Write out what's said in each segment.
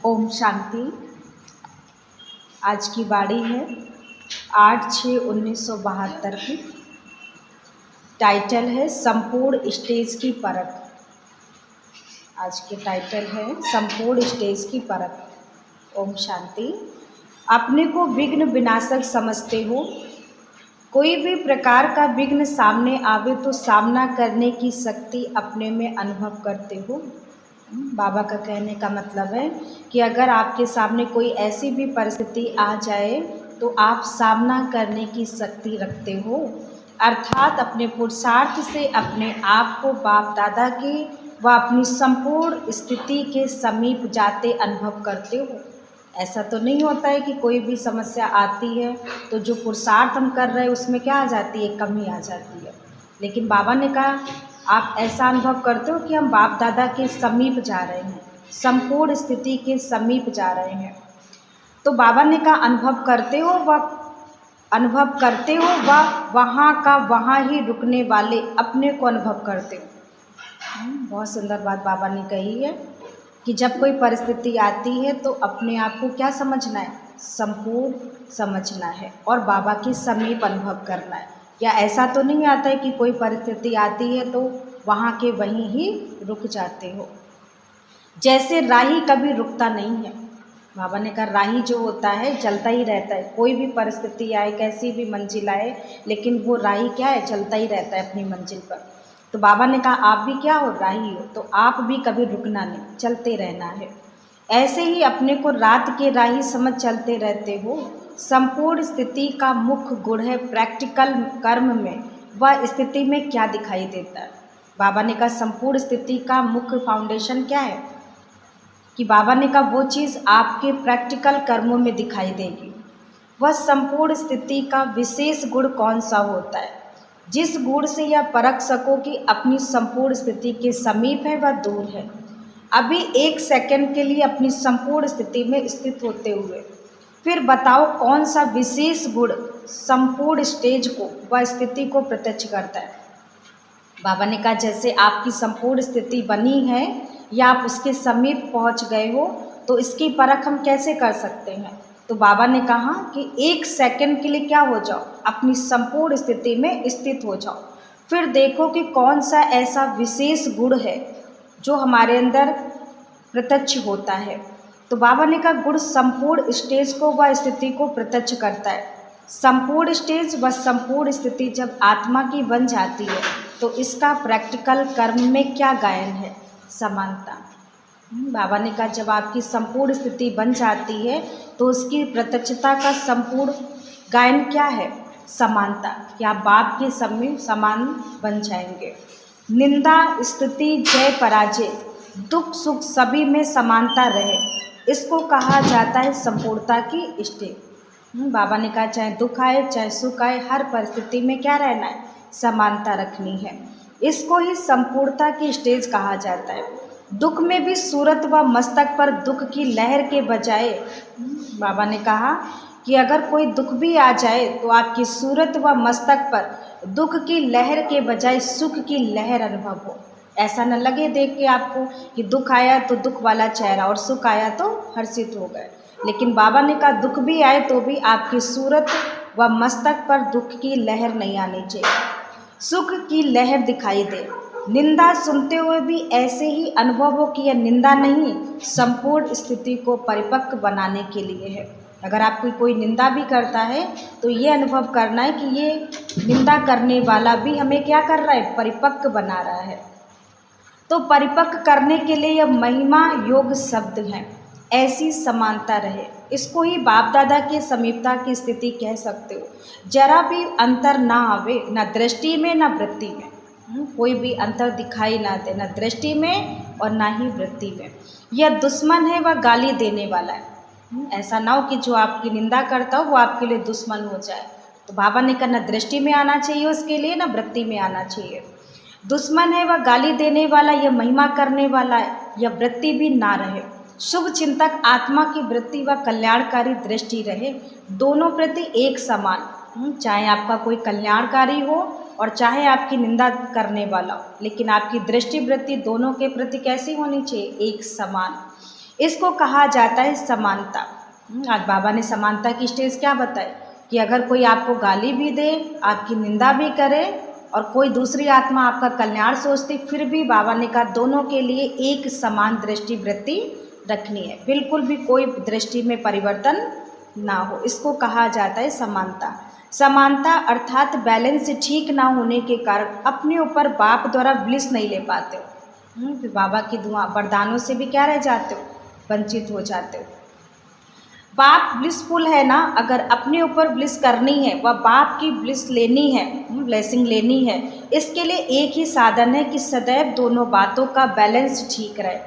ओम शांति। आज की बाड़ी है 8/6/1972 की। टाइटल है संपूर्ण स्टेज की परख। आज के टाइटल है संपूर्ण स्टेज की परख। ओम शांति। अपने को विघ्न विनाशक समझते हो। कोई भी प्रकार का विघ्न सामने आवे तो सामना करने की शक्ति अपने में अनुभव करते हो। बाबा का कहने का मतलब है कि अगर आपके सामने कोई ऐसी भी परिस्थिति आ जाए तो आप सामना करने की शक्ति रखते हो, अर्थात अपने पुरुषार्थ से अपने आप को बाप दादा की व अपनी संपूर्ण स्थिति के समीप जाते अनुभव करते हो। ऐसा तो नहीं होता है कि कोई भी समस्या आती है तो जो पुरुषार्थ हम कर रहे हैं उसमें क्या आ जाती है, कमी आ जाती है। लेकिन बाबा ने कहा आप ऐसा अनुभव करते हो कि हम बाप दादा के समीप जा रहे हैं, संपूर्ण स्थिति के समीप जा रहे हैं। तो बाबा ने कहा अनुभव करते हो वह वहाँ का वहाँ ही रुकने वाले अपने को अनुभव करते हो। बहुत सुंदर बात बाबा ने कही है कि जब कोई परिस्थिति आती है तो अपने आप को क्या समझना है, संपूर्ण समझना है और बाबा के समीप अनुभव करना है। या ऐसा तो नहीं आता है कि कोई परिस्थिति आती है तो वहाँ के वहीं ही रुक जाते हो। जैसे राही कभी रुकता नहीं है। बाबा ने कहा राही जो होता है चलता ही रहता है, कोई भी परिस्थिति आए, कैसी भी मंजिल आए, लेकिन वो राही क्या है, चलता ही रहता है अपनी मंजिल पर। तो बाबा ने कहा आप भी क्या हो, राही हो, तो आप भी कभी रुकना नहीं, चलते रहना है। ऐसे ही अपने को रात के राही समझ चलते रहते हो। संपूर्ण स्थिति का मुख्य गुण है प्रैक्टिकल कर्म में वह स्थिति में क्या दिखाई देता है। बाबा ने कहा संपूर्ण स्थिति का मुख्य फाउंडेशन क्या है कि बाबा ने कहा वो चीज़ आपके प्रैक्टिकल कर्मों में दिखाई देगी। वह संपूर्ण स्थिति का विशेष गुण कौन सा होता है, जिस गुण से यह परख सको कि अपनी संपूर्ण स्थिति के समीप है व दूर है। अभी एक सेकंड के लिए अपनी संपूर्ण स्थिति में स्थित होते हुए फिर बताओ कौन सा विशेष गुण संपूर्ण स्टेज को व स्थिति को प्रत्यक्ष करता है। बाबा ने कहा जैसे आपकी संपूर्ण स्थिति बनी है या आप उसके समीप पहुंच गए हो तो इसकी परख हम कैसे कर सकते हैं। तो बाबा ने कहा कि एक सेकंड के लिए क्या हो जाओ, अपनी संपूर्ण स्थिति में स्थित हो जाओ, फिर देखो कि कौन सा ऐसा विशेष गुण है जो हमारे अंदर प्रत्यक्ष होता है। तो बाबा ने कहा गुण संपूर्ण स्टेज को व स्थिति को प्रत्यक्ष करता है। संपूर्ण स्टेज व संपूर्ण स्थिति जब आत्मा की बन जाती है तो इसका प्रैक्टिकल कर्म में क्या गायन है, समानता। बाबा ने कहा जब आपकी संपूर्ण स्थिति बन जाती है तो उसकी प्रत्यक्षता का संपूर्ण गायन क्या है, समानता, कि आप बाप के समान बन जाएंगे। निंदा स्तुति जय पराजय दुख सुख सभी में समानता रहे, इसको कहा जाता है संपूर्णता की स्टेज। बाबा ने कहा चाहे दुख आए चाहे सुख आए हर परिस्थिति में क्या रहना है, समानता रखनी है। इसको ही संपूर्णता की स्टेज कहा जाता है। दुख में भी सूरत व मस्तक पर दुख की लहर के बजाय बाबा ने कहा कि अगर कोई दुख भी आ जाए तो आपकी सूरत व मस्तक पर दुख की लहर के बजाय सुख की लहर अनुभव हो। ऐसा न लगे देख के आपको कि दुख आया तो दुख वाला चेहरा और सुख आया तो हर्षित हो गए। लेकिन बाबा ने कहा दुख भी आए तो भी आपकी सूरत व मस्तक पर दुख की लहर नहीं आनी चाहिए, सुख की लहर दिखाई दे। निंदा सुनते हुए भी ऐसे ही अनुभव हो कि यह निंदा नहीं, संपूर्ण स्थिति को परिपक्व बनाने के लिए है। अगर आपको कोई निंदा भी करता है तो ये अनुभव करना है कि ये निंदा करने वाला भी हमें क्या कर रहा है, परिपक्व बना रहा है। तो परिपक्व करने के लिए यह महिमा योग शब्द है। ऐसी समानता रहे, इसको ही बाप दादा की समीपता की स्थिति कह सकते हो। जरा भी अंतर ना आवे, न दृष्टि में न वृत्ति में, कोई भी अंतर दिखाई ना दे, न दृष्टि में और ना ही वृत्ति में। यह दुश्मन है वह गाली देने वाला है। ऐसा ना हो कि जो आपकी निंदा करता हो वो आपके लिए दुश्मन हो जाए। तो बाबा ने कहा न दृष्टि में आना चाहिए उसके लिए, न वृत्ति में आना चाहिए। दुश्मन है वह गाली देने वाला, यह महिमा करने वाला है, यह वृत्ति भी ना रहे। शुभ चिंतक आत्मा की वृत्ति व कल्याणकारी दृष्टि रहे, दोनों प्रति एक समान। चाहे आपका कोई कल्याणकारी हो और चाहे आपकी निंदा करने वाला हो, लेकिन आपकी दृष्टि वृत्ति दोनों के प्रति कैसी होनी चाहिए, एक समान। इसको कहा जाता है समानता। आज बाबा ने समानता की स्टेज क्या बताई कि अगर कोई आपको गाली भी दे, आपकी निंदा भी करे और कोई दूसरी आत्मा आपका कल्याण सोचती, फिर भी बाबा ने कहा दोनों के लिए एक समान दृष्टि वृत्ति रखनी है, बिल्कुल भी कोई दृष्टि में परिवर्तन ना हो। इसको कहा जाता है समानता। समानता अर्थात बैलेंस ठीक ना होने के कारण अपने ऊपर बाप द्वारा ब्लिस नहीं ले पाते हो। फिर बाबा की दुआ वरदानों से भी क्या रह जाते हो, वंचित हो जाते हो। बाप ब्लिसफुल है ना, अगर अपने ऊपर ब्लिस करनी है, वह बाप की ब्लिस लेनी है, ब्लेसिंग लेनी है, इसके लिए एक ही साधन है कि सदैव दोनों बातों का बैलेंस ठीक रहे,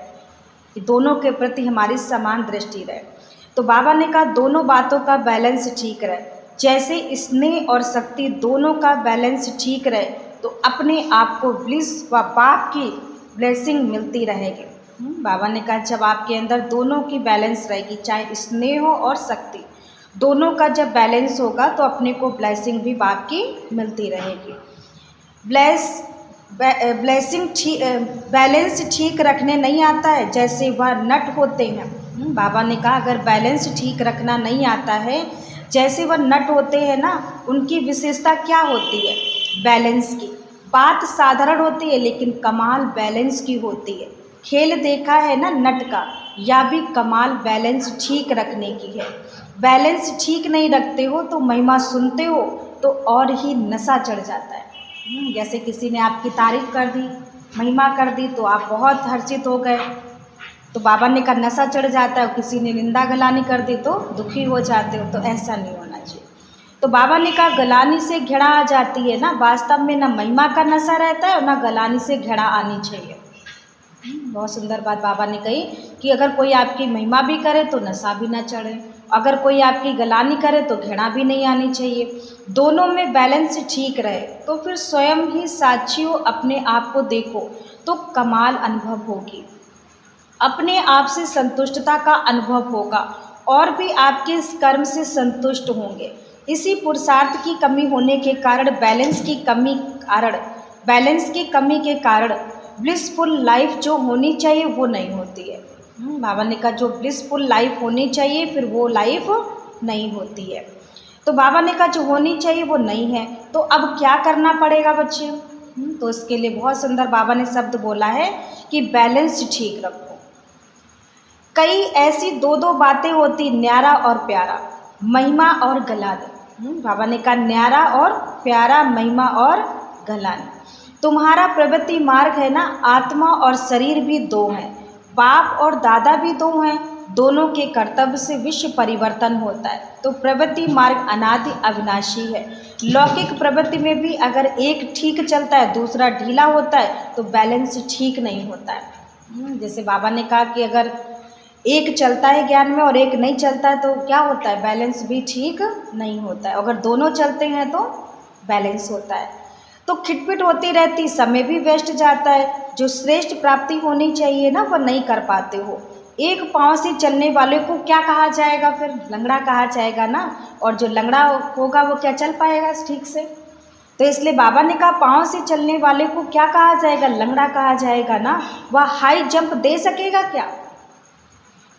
कि दोनों के प्रति हमारी समान दृष्टि रहे। तो बाबा ने कहा दोनों बातों का बैलेंस ठीक रहे, जैसे स्नेह और शक्ति दोनों का बैलेंस ठीक रहे तो अपने आप को ब्लिस व बाप की ब्लेसिंग मिलती रहेगी। बाबा ने कहा जब आपके अंदर दोनों की बैलेंस रहेगी, चाहे स्नेह हो और शक्ति, दोनों का जब बैलेंस होगा तो अपने को ब्लेसिंग भी बाप की मिलती रहेगी। ब्लेसिंग बैलेंस ठीक रखने नहीं आता है, जैसे वह नट होते हैं। बाबा ने कहा अगर बैलेंस ठीक रखना नहीं आता है, जैसे वह नट होते हैं ना, उनकी विशेषता क्या होती है, बैलेंस की। बात साधारण होती है लेकिन कमाल बैलेंस की होती है। खेल देखा है ना नट का, या भी कमाल बैलेंस ठीक रखने की है। बैलेंस ठीक नहीं रखते हो तो महिमा सुनते हो तो और ही नशा चढ़ जाता है। जैसे किसी ने आपकी तारीफ कर दी, महिमा कर दी तो आप बहुत हर्षित हो गए, तो बाबा ने कहा नशा चढ़ जाता है। किसी ने निंदा गलानी कर दी तो दुखी हो जाते हो, तो ऐसा नहीं होना चाहिए। तो बाबा ने कहा गलानी से घृणा आ जाती है ना, वास्तव में ना महिमा का नशा रहता है और ना गलानी से घृणा आनी चाहिए। बहुत सुंदर बात बाबा ने कही कि अगर कोई आपकी महिमा भी करे तो नशा भी ना चढ़े, अगर कोई आपकी गलानी करे तो घृणा भी नहीं आनी चाहिए। दोनों में बैलेंस ठीक रहे तो फिर स्वयं ही साक्षियों अपने आप को देखो तो कमाल अनुभव होगी, अपने आप से संतुष्टता का अनुभव होगा और भी आपके इस कर्म से संतुष्ट होंगे। इसी पुरुषार्थ की कमी होने के कारण बैलेंस की कमी के कारण ब्लिसफुल लाइफ जो होनी चाहिए वो नहीं होती है। बाबा ने कहा जो ब्लिसफुल लाइफ होनी चाहिए फिर वो लाइफ नहीं होती है। तो बाबा ने कहा जो होनी चाहिए वो नहीं है, तो अब क्या करना पड़ेगा बच्चे? तो इसके लिए बहुत सुंदर बाबा ने शब्द बोला है कि बैलेंस ठीक रखो। कई ऐसी दो बातें होती, न्यारा और प्यारा, महिमा और गलानी। बाबा ने कहा न्यारा और प्यारा, महिमा और गलानी। तुम्हारा प्रवृत्ति मार्ग है ना, आत्मा और शरीर भी दो हैं, बाप और दादा भी दो हैं, दोनों के कर्तव्य से विश्व परिवर्तन होता है। तो प्रवृत्ति मार्ग अनादि अविनाशी है। लौकिक प्रवृत्ति में भी अगर एक ठीक चलता है दूसरा ढीला होता है तो बैलेंस ठीक नहीं होता है। जैसे बाबा ने कहा कि अगर एक चलता है ज्ञान में और एक नहीं चलता है तो क्या होता है, बैलेंस भी ठीक नहीं होता है। अगर दोनों चलते हैं तो बैलेंस होता है। तो खिटपिट होती रहती, समय भी वेस्ट जाता है, जो श्रेष्ठ प्राप्ति होनी चाहिए ना वह नहीं कर पाते हो। एक पाँव से चलने वाले को क्या कहा जाएगा, फिर लंगड़ा कहा जाएगा ना, और जो लंगड़ा होगा वो क्या चल पाएगा ठीक से। तो इसलिए बाबा ने कहा पाँव से चलने वाले को क्या कहा जाएगा, लंगड़ा कहा जाएगा ना। वह हाई जंप दे सकेगा क्या,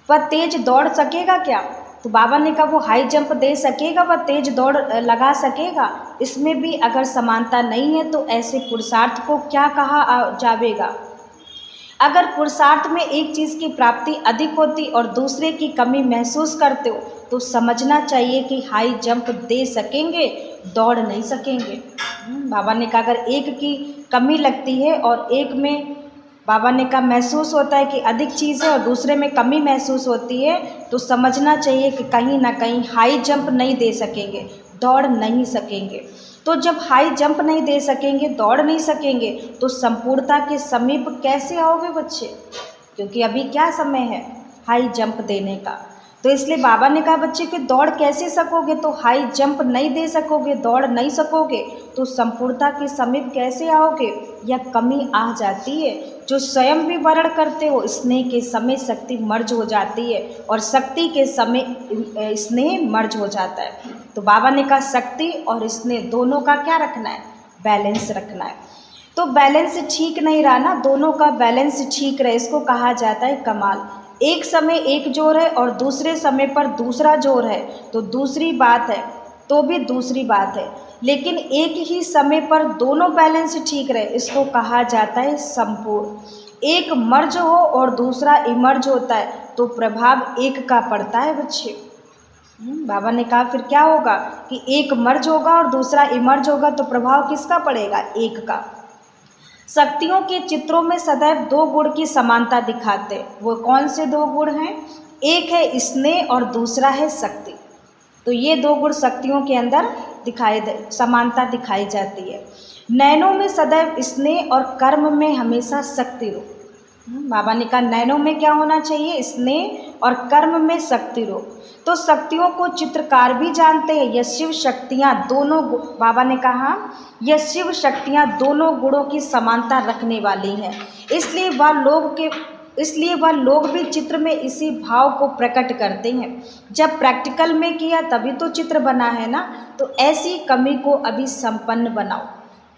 वह तेज दौड़ सकेगा क्या? तो बाबा ने कहा वो हाई जंप दे सकेगा, वह तेज दौड़ लगा सकेगा। इसमें भी अगर समानता नहीं है तो ऐसे पुरुषार्थ को क्या कहा जाएगा। अगर पुरुषार्थ में एक चीज़ की प्राप्ति अधिक होती और दूसरे की कमी महसूस करते हो तो समझना चाहिए कि हाई जंप दे सकेंगे, दौड़ नहीं सकेंगे। बाबा ने कहा अगर एक की कमी लगती है और एक में बाबा ने कहा महसूस होता है कि अधिक चीज़ है और दूसरे में कमी महसूस होती है, तो समझना चाहिए कि कहीं ना कहीं हाई जंप नहीं दे सकेंगे, दौड़ नहीं सकेंगे। तो जब हाई जंप नहीं दे सकेंगे, दौड़ नहीं सकेंगे, तो संपूर्णता के समीप कैसे आओगे बच्चे? क्योंकि अभी क्या समय है हाई जंप देने का। तो इसलिए बाबा ने कहा बच्चे फिर दौड़ कैसे सकोगे, तो हाई जंप नहीं दे सकोगे, दौड़ नहीं सकोगे, तो संपूर्णता के समीप कैसे आओगे? यह कमी आ जाती है जो स्वयं भी वर्ण करते हो। स्नेह के समय शक्ति मर्ज हो जाती है और शक्ति के समय स्नेह मर्ज हो जाता है। तो बाबा ने कहा शक्ति और स्नेह दोनों का क्या रखना है, बैलेंस रखना है। तो बैलेंस ठीक नहीं रहा ना, दोनों का बैलेंस ठीक रहे, इसको कहा जाता है कमाल। एक समय एक जोर है और दूसरे समय पर दूसरा जोर है तो दूसरी बात है, तो भी दूसरी बात है। लेकिन एक ही समय पर दोनों बैलेंस ठीक रहे, इसको कहा जाता है संपूर्ण। एक मर्ज हो और दूसरा इमर्ज होता है तो प्रभाव एक का पड़ता है बच्चे। बाबा ने कहा फिर क्या होगा कि एक मर्ज होगा और दूसरा इमर्ज होगा तो प्रभाव किसका पड़ेगा, एक का। शक्तियों के चित्रों में सदैव दो गुण की समानता दिखाते, वो कौन से दो गुण हैं, एक है स्नेह और दूसरा है शक्ति। तो ये दो गुण शक्तियों के अंदर समानता दिखाई जाती है। नैनों में सदैव स्नेह और कर्म में हमेशा शक्ति रूप। बाबा ने कहा नैनों में क्या होना चाहिए, स्नेह और कर्म में शक्ति रूप। तो शक्तियों को चित्रकार भी जानते हैं, यह शिव शक्तियाँ दोनों, बाबा ने कहा यह शिव शक्तियाँ दोनों गुणों की समानता रखने वाली हैं, इसलिए वह लोग भी चित्र में इसी भाव को प्रकट करते हैं। जब प्रैक्टिकल में किया तभी तो चित्र बना है ना, तो ऐसी कमी को अभी संपन्न बनाओ,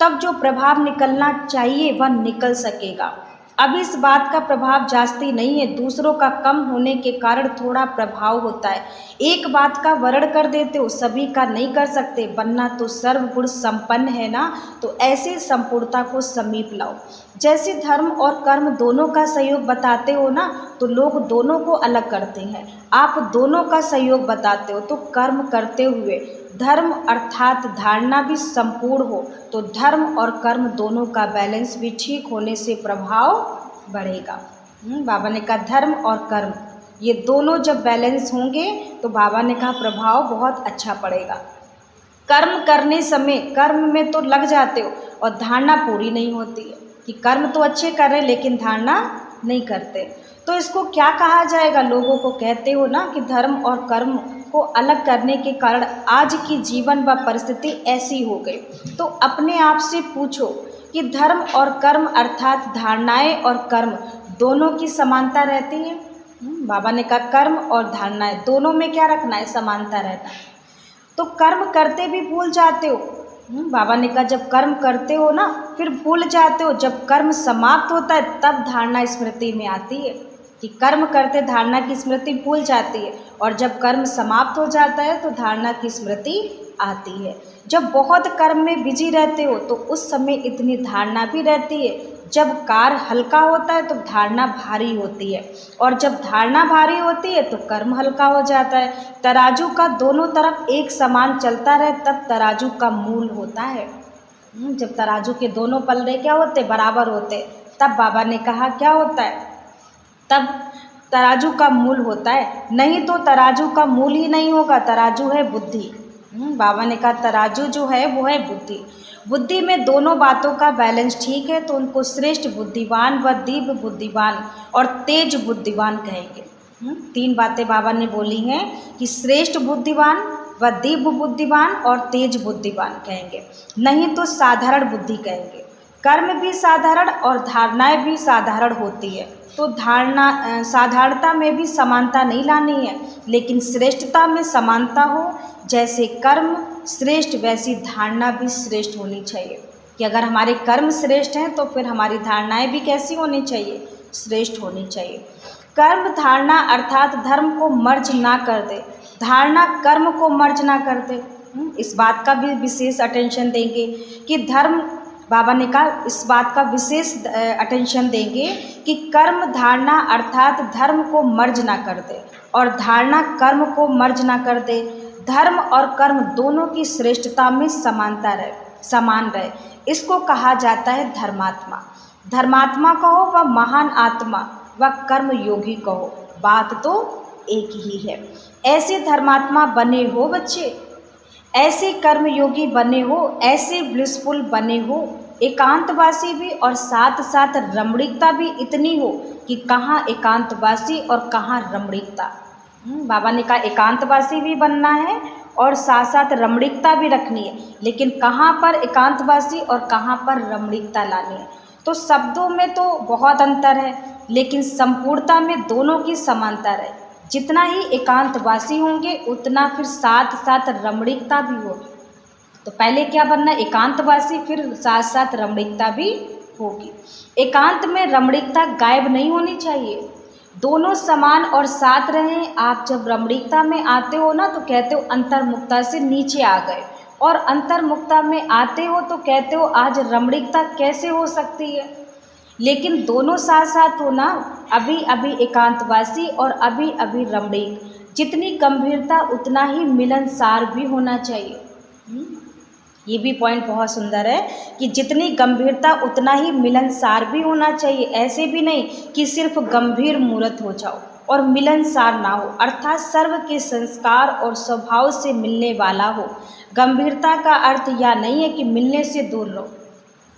तब जो प्रभाव निकलना चाहिए वह निकल सकेगा। अब इस बात का प्रभाव जास्ती नहीं है, दूसरों का कम होने के कारण थोड़ा प्रभाव होता है। एक बात का वर्ण कर देते हो, सभी का नहीं कर सकते, बनना तो सर्वगुण संपन्न है ना, तो ऐसे संपूर्णता को समीप लाओ। जैसे धर्म और कर्म दोनों का सहयोग बताते हो ना, तो लोग दोनों को अलग करते हैं, आप दोनों का सहयोग बताते हो, तो कर्म करते हुए धर्म अर्थात धारणा भी संपूर्ण हो, तो धर्म और कर्म दोनों का बैलेंस भी ठीक होने से प्रभाव बढ़ेगा। बाबा ने कहा धर्म और कर्म ये दोनों जब बैलेंस होंगे तो बाबा ने कहा प्रभाव बहुत अच्छा पड़ेगा। कर्म करने समय कर्म में तो लग जाते हो और धारणा पूरी नहीं होती है कि कर्म तो अच्छे कर रहे लेकिन धारणा नहीं करते, तो इसको क्या कहा जाएगा। लोगों को कहते हो ना कि धर्म और कर्म को अलग करने के कारण आज की जीवन व परिस्थिति ऐसी हो गई। तो अपने आप से पूछो कि धर्म और कर्म अर्थात धारणाएं और कर्म दोनों की समानता रहती है। बाबा ने कहा कर्म और धारणाएं दोनों में क्या रखना है, समानता रहना है। तो कर्म करते भी भूल जाते हो। बाबा ने कहा जब कर्म करते हो ना फिर भूल जाते हो, जब कर्म समाप्त होता है तब धारणा स्मृति में आती है कि कर्म करते धारणा की स्मृति भूल जाती है, और जब कर्म समाप्त हो जाता है तो धारणा की स्मृति आती है। जब बहुत कर्म में बिजी रहते हो तो उस समय इतनी धारणा भी रहती है, जब कार्य हल्का होता है तो धारणा भारी होती है, और जब धारणा भारी होती है तो कर्म हल्का हो जाता है। तराजू का दोनों तरफ एक समान चलता रहे तब तराजू का मूल होता है। जब तराजू के दोनों पल्ले क्या होते, बराबर होते, तब बाबा ने कहा क्या होता है, तब तराजू का मूल होता है। नहीं तो तराजू का मूल ही नहीं होगा, तराजू है बुद्धि। बाबा ने कहा तराजू जो है वो है बुद्धि। बुद्धि में दोनों बातों का बैलेंस ठीक है तो उनको श्रेष्ठ बुद्धिवान व दिव्य बुद्धिवान और तेज बुद्धिवान कहेंगे। तीन बातें बाबा ने बोली हैं कि श्रेष्ठ बुद्धिवान व दिव्य बुद्धिवान और तेज बुद्धिवान कहेंगे, नहीं तो साधारण बुद्धि कहेंगे। कर्म भी साधारण और धारणाएं भी साधारण होती है, तो साधारणता में भी समानता नहीं लानी है, लेकिन श्रेष्ठता में समानता हो। जैसे कर्म श्रेष्ठ वैसी धारणा भी श्रेष्ठ होनी चाहिए, कि अगर हमारे कर्म श्रेष्ठ हैं तो फिर हमारी धारणाएं भी कैसी होनी चाहिए, श्रेष्ठ होनी चाहिए। कर्म धारणा अर्थात धर्म को मर्ज ना कर दे, धारणा कर्म को मर्ज ना कर दे। इस बात का भी विशेष अटेंशन देंगे कि धर्म, बाबा ने कहा इस बात का विशेष अटेंशन देंगे कि कर्म धारणा अर्थात धर्म को मर्ज ना कर दे और धारणा कर्म को मर्ज ना कर दे। धर्म और कर्म दोनों की श्रेष्ठता में समानता रहे, समान रहे, इसको कहा जाता है धर्मात्मा। धर्मात्मा कहो व महान आत्मा व कर्म योगी कहो, बात तो एक ही है। ऐसे धर्मात्मा बने हो बच्चे, ऐसे कर्मयोगी बने हो, ऐसे ब्लिसफुल बने हो, एकांतवासी भी और साथ साथ रमणीकता भी इतनी हो कि कहाँ एकांतवासी और कहाँ रमणीकता। बाबा ने कहा एकांतवासी भी बनना है और साथ साथ रमणीकता भी रखनी है, लेकिन कहाँ पर एकांतवासी और कहाँ पर रमणीकता लानी है। तो शब्दों में तो बहुत अंतर है, लेकिन संपूर्णता में दोनों की समानता रहे। जितना ही एकांतवासी होंगे उतना फिर साथ साथ रमणीकता भी होगी। तो पहले क्या बनना है, एकांतवासी, फिर साथ साथ रमणीकता भी होगी। एकांत में रमणीकता गायब नहीं होनी चाहिए। दोनों समान और साथ रहें। आप जब रमणीकता में आते हो ना तो कहते हो अंतर्मुखता से नीचे आ गए, और अंतर्मुखता में आते हो तो कहते हो आज रमणीकता कैसे हो सकती है। लेकिन दोनों साथ साथ हो ना, अभी अभी एकांतवासी और अभी अभी रमणीक। जितनी गंभीरता उतना ही मिलनसार भी होना चाहिए। ये भी पॉइंट बहुत सुंदर है कि जितनी गंभीरता उतना ही मिलनसार भी होना चाहिए। ऐसे भी नहीं कि सिर्फ गंभीर मूर्त हो जाओ और मिलनसार ना हो, अर्थात सर्व के संस्कार और स्वभाव से मिलने वाला हो। गंभीरता का अर्थ यह नहीं है कि मिलने से दूर रहो,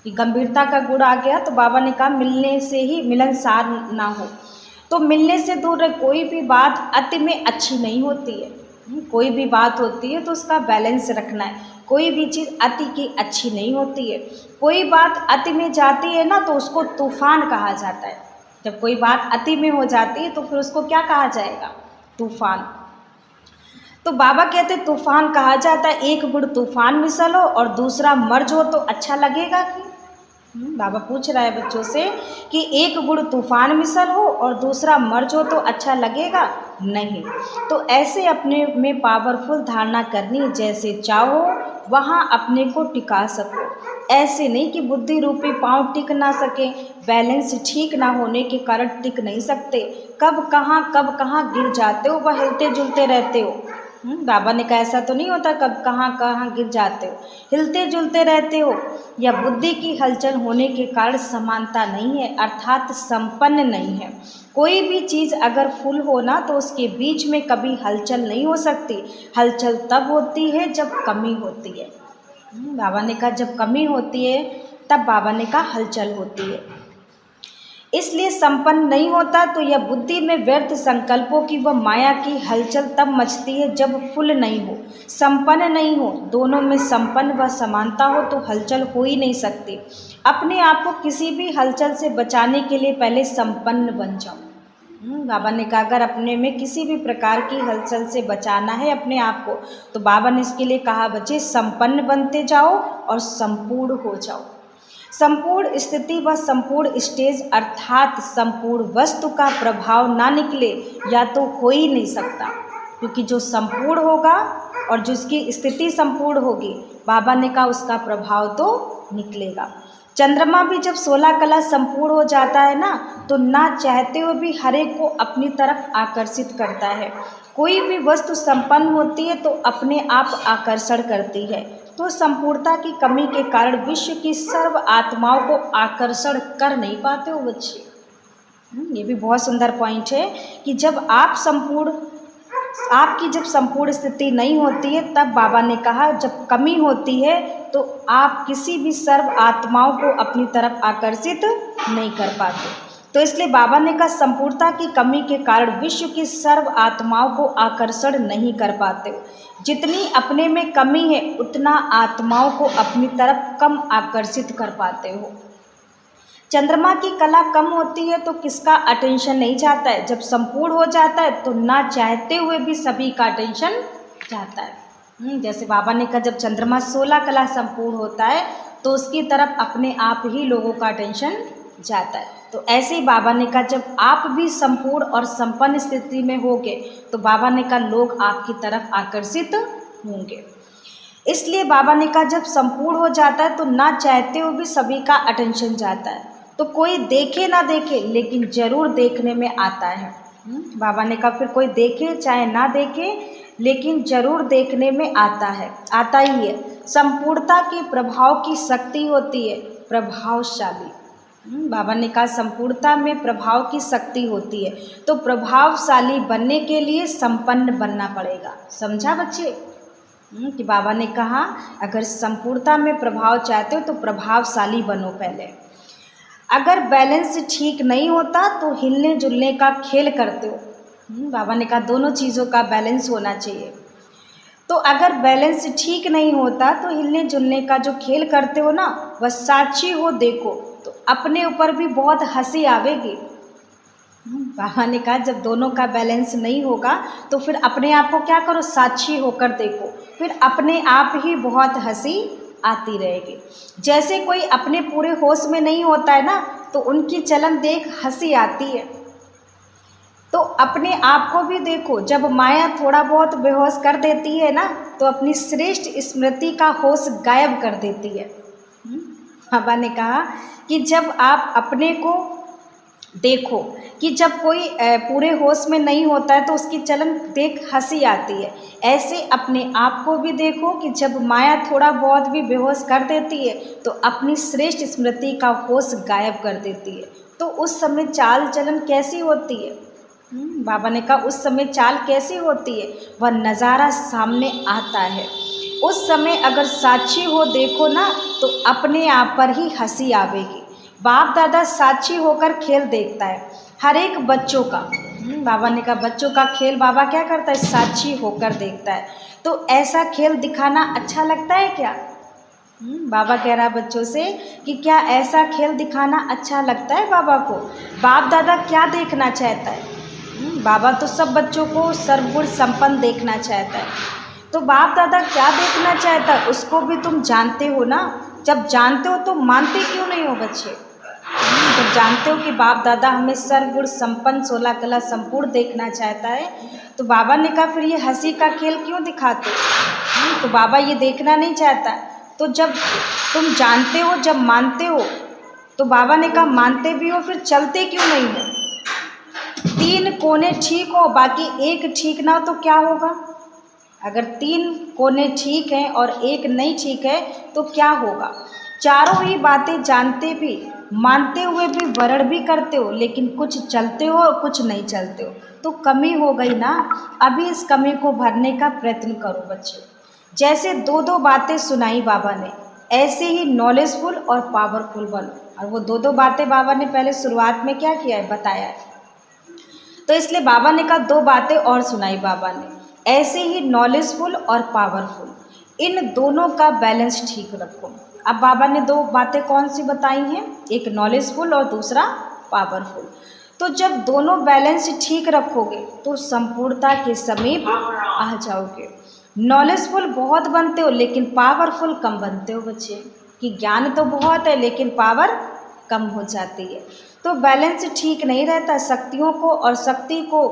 कि गंभीरता का गुण आ गया तो बाबा ने कहा मिलने से ही मिलनसार ना हो, तो मिलने से दूर रहे। कोई भी बात अति में अच्छी नहीं होती है। कोई भी बात होती है तो उसका बैलेंस रखना है। कोई भी चीज़ अति की अच्छी नहीं होती है। कोई बात अति में जाती है ना तो उसको तूफान कहा जाता है। जब कोई बात अति में हो जाती है तो फिर उसको क्या कहा जाएगा? तूफान। तो बाबा कहते तूफान कहा जाता है। एक गुड़ तूफान मिसल हो और दूसरा मर्ज हो तो अच्छा लगेगा कि? बाबा पूछ रहा है बच्चों से कि एक गुड़ तूफान मिसल हो और दूसरा मर्ज हो तो अच्छा लगेगा? नहीं। तो ऐसे अपने में पावरफुल धारणा करनी, जैसे चाहो वहाँ अपने को टिका सको। ऐसे नहीं कि बुद्धि रूपी पाँव टिक ना सके, बैलेंस ठीक ना होने के कारण टिक नहीं सकते। कब कहाँ गिर जाते हो, वह हिलते जुलते रहते हो। बाबा ने कहा ऐसा तो नहीं होता कब कहाँ गिर जाते हो, हिलते जुलते रहते हो। या बुद्धि की हलचल होने के कारण समानता नहीं है, अर्थात संपन्न नहीं है। कोई भी चीज़ अगर फुल हो ना तो उसके बीच में कभी हलचल नहीं हो सकती। हलचल तब होती है जब कमी होती है। बाबा ने कहा जब कमी होती है तब बाबा ने कहा हलचल होती है। इसलिए संपन्न नहीं होता। तो यह बुद्धि में व्यर्थ संकल्पों की व माया की हलचल तब मचती है जब फुल नहीं हो, संपन्न नहीं हो। दोनों में संपन्न व समानता हो तो हलचल हो ही नहीं सकती। अपने आप को किसी भी हलचल से बचाने के लिए पहले संपन्न बन जाओ। बाबा ने कहा अगर अपने में किसी भी प्रकार की हलचल से बचाना है अपने आप को, तो बाबा ने इसके लिए कहा बच्चे संपन्न बनते जाओ और संपूर्ण हो जाओ। संपूर्ण स्थिति व संपूर्ण स्टेज अर्थात संपूर्ण वस्तु का प्रभाव ना निकले या तो हो ही नहीं सकता, क्योंकि जो संपूर्ण होगा और जिसकी स्थिति संपूर्ण होगी, बाबा ने कहा उसका प्रभाव तो निकलेगा। चंद्रमा भी जब 16 कला संपूर्ण हो जाता है ना तो ना चाहते हुए भी हर एक को अपनी तरफ आकर्षित करता है। कोई भी वस्तु संपन्न होती है तो अपने आप आकर्षण करती है। तो संपूर्णता की कमी के कारण विश्व की सर्व आत्माओं को आकर्षण कर नहीं पाते हो बच्चे। ये भी बहुत सुंदर पॉइंट है कि जब आपकी जब संपूर्ण स्थिति नहीं होती है तब बाबा ने कहा जब कमी होती है तो आप किसी भी सर्व आत्माओं को अपनी तरफ आकर्षित नहीं कर पाते। तो इसलिए बाबा ने कहा संपूर्णता की कमी के कारण विश्व की सर्व आत्माओं को आकर्षण नहीं कर पाते हो। जितनी अपने में कमी है उतना आत्माओं को अपनी तरफ कम आकर्षित कर पाते हो। चंद्रमा की कला कम होती है तो किसका अटेंशन नहीं जाता है, जब संपूर्ण हो जाता है तो ना चाहते हुए भी सभी का अटेंशन जाता है। जैसे बाबा ने कहा जब चंद्रमा 16 कला संपूर्ण होता है तो उसकी तरफ अपने आप ही लोगों का अटेंशन जाता है। तो ऐसे ही बाबा ने कहा जब आप भी संपूर्ण और संपन्न स्थिति में होगे तो बाबा ने कहा लोग आपकी तरफ आकर्षित होंगे। इसलिए बाबा ने कहा जब संपूर्ण हो जाता है तो ना चाहते हुए भी सभी का अटेंशन जाता है। तो कोई देखे ना देखे लेकिन जरूर देखने में आता है। बाबा ने कहा फिर कोई देखे चाहे ना देखे लेकिन जरूर देखने में आता है, आता ही है। संपूर्णता के प्रभाव की शक्ति होती है प्रभावशाली। बाबा ने कहा संपूर्णता में प्रभाव की शक्ति होती है, तो प्रभावशाली बनने के लिए संपन्न बनना पड़ेगा। समझा बच्चे कि बाबा ने कहा अगर संपूर्णता में प्रभाव चाहते हो तो प्रभावशाली बनो पहले। अगर बैलेंस ठीक नहीं होता तो हिलने जुलने का खेल करते हो। बाबा ने कहा दोनों चीज़ों का बैलेंस होना चाहिए। तो अगर बैलेंस ठीक नहीं होता तो हिलने जुलने का जो खेल करते हो ना, वह साक्षी हो देखो तो अपने ऊपर भी बहुत हंसी आवेगी। बाबा ने कहा जब दोनों का बैलेंस नहीं होगा तो फिर अपने आप को क्या करो, साक्षी होकर देखो, फिर अपने आप ही बहुत हंसी आती रहेगी। जैसे कोई अपने पूरे होश में नहीं होता है ना तो उनकी चलन देख हंसी आती है। तो अपने आप को भी देखो, जब माया थोड़ा बहुत बेहोश कर देती है ना, तो अपनी श्रेष्ठ स्मृति का होश गायब कर देती है। बाबा ने कहा कि जब आप अपने को देखो कि जब कोई पूरे होश में नहीं होता है तो उसकी चलन देख हंसी आती है, ऐसे अपने आप को भी देखो कि जब माया थोड़ा बहुत भी बेहोश कर देती है तो अपनी श्रेष्ठ स्मृति का होश गायब कर देती है। तो उस समय चाल चलन कैसी होती है? बाबा ने कहा उस समय चाल कैसी होती है, वह नज़ारा सामने आता है। उस समय अगर साक्षी हो देखो ना, तो अपने आप पर ही हंसी आवेगी। बाप दादा साक्षी होकर खेल देखता है हर एक बच्चों का। बाबा ने कहा बच्चों का खेल बाबा क्या करता है, साक्षी होकर देखता है। तो ऐसा खेल दिखाना अच्छा लगता है क्या? बाबा कह रहा है बच्चों से कि क्या ऐसा खेल दिखाना अच्छा लगता है बाबा को? बाप दादा क्या देखना चाहता है? बाबा तो सब बच्चों को सर्वगुण संपन्न देखना चाहता है। तो बाप दादा क्या देखना चाहता है उसको भी तुम जानते हो ना। जब जानते हो तो मानते क्यों नहीं हो बच्चे? जब जानते हो कि बाप दादा हमें सर्वगुण संपन्न 16 कला संपूर्ण देखना चाहता है, तो बाबा ने कहा फिर ये हंसी का खेल क्यों दिखाते हो? तो बाबा ये देखना नहीं चाहता। तो जब तुम जानते हो, जब मानते हो, तो बाबा ने कहा मानते भी हो फिर चलते क्यों नहीं हो? 3 कोने ठीक हो बाकी एक ठीक ना हो तो क्या होगा? अगर 3 कोने ठीक हैं और एक नहीं ठीक है तो क्या होगा? चारों ही बातें जानते भी, मानते हुए भी वर्ण भी करते हो, लेकिन कुछ चलते हो और कुछ नहीं चलते हो, तो कमी हो गई ना। अभी इस कमी को भरने का प्रयत्न करो बच्चे। जैसे 2-2 बातें सुनाई बाबा ने, ऐसे ही नॉलेजफुल और पावरफुल बनो। और वो 2-2 बातें बाबा ने पहले शुरुआत में क्या किया है, बताया है। तो इसलिए बाबा ने कहा 2 बातें और सुनाई बाबा ने, ऐसे ही नॉलेजफुल और पावरफुल, इन दोनों का बैलेंस ठीक रखो। अब बाबा ने 2 बातें कौन सी बताई हैं, एक नॉलेजफुल और दूसरा पावरफुल। तो जब दोनों बैलेंस ठीक रखोगे तो संपूर्णता के समीप आ जाओगे। नॉलेजफुल बहुत बनते हो लेकिन पावरफुल कम बनते हो बच्चे, कि ज्ञान तो बहुत है लेकिन पावर कम हो जाती है। तो बैलेंस ठीक नहीं रहता। शक्तियों को और शक्ति को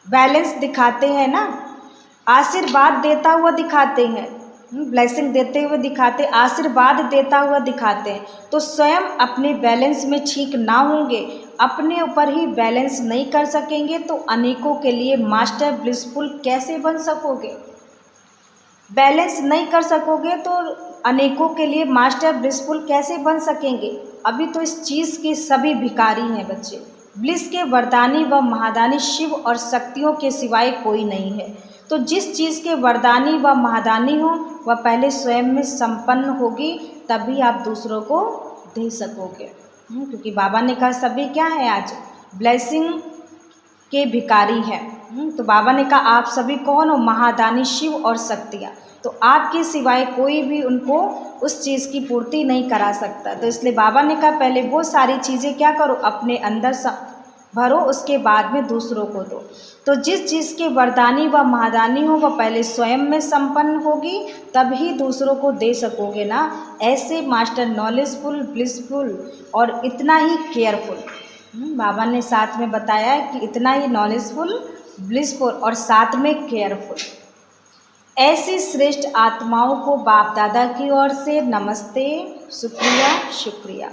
बैलेंस दिखाते हैं ना, आशीर्वाद देता हुआ दिखाते हैं, ब्लेसिंग देते हुए दिखाते, आशीर्वाद देता हुआ दिखाते हैं। तो स्वयं अपने बैलेंस में ठीक ना होंगे, अपने ऊपर ही बैलेंस नहीं कर सकेंगे, तो अनेकों के लिए मास्टर ब्लिसफुल कैसे बन सकोगे? बैलेंस नहीं कर सकोगे तो अनेकों के लिए मास्टर ब्लिसफुल कैसे बन सकेंगे? अभी तो इस चीज़ के सभी भिखारी हैं बच्चे। ब्लिस के वरदानी व महादानी शिव और शक्तियों के सिवाय कोई नहीं है। तो जिस चीज़ के वरदानी व महादानी हो वह पहले स्वयं में संपन्न होगी, तभी आप दूसरों को दे सकोगे। क्योंकि बाबा ने कहा सभी क्या है आज, ब्लेसिंग के भिखारी हैं। तो बाबा ने कहा आप सभी कौन हो, महादानी शिव और शक्तियाँ। तो आपके सिवाय कोई भी उनको उस चीज़ की पूर्ति नहीं करा सकता। तो इसलिए बाबा ने कहा पहले वो सारी चीज़ें क्या करो, अपने अंदर भरो, उसके बाद में दूसरों को दो। तो जिस चीज़ के वरदानी व महादानी हो वह पहले स्वयं में संपन्न होगी, तभी दूसरों को दे सकोगे ना। ऐसे मास्टर नॉलेजफुल, ब्लिसफुल और इतना ही केयरफुल। बाबा ने साथ में बताया कि इतना ही नॉलेजफुल, ब्लिसफुल और साथ में केयरफुल। ऐसी श्रेष्ठ आत्माओं को बाप दादा की ओर से नमस्ते, शुक्रिया शुक्रिया।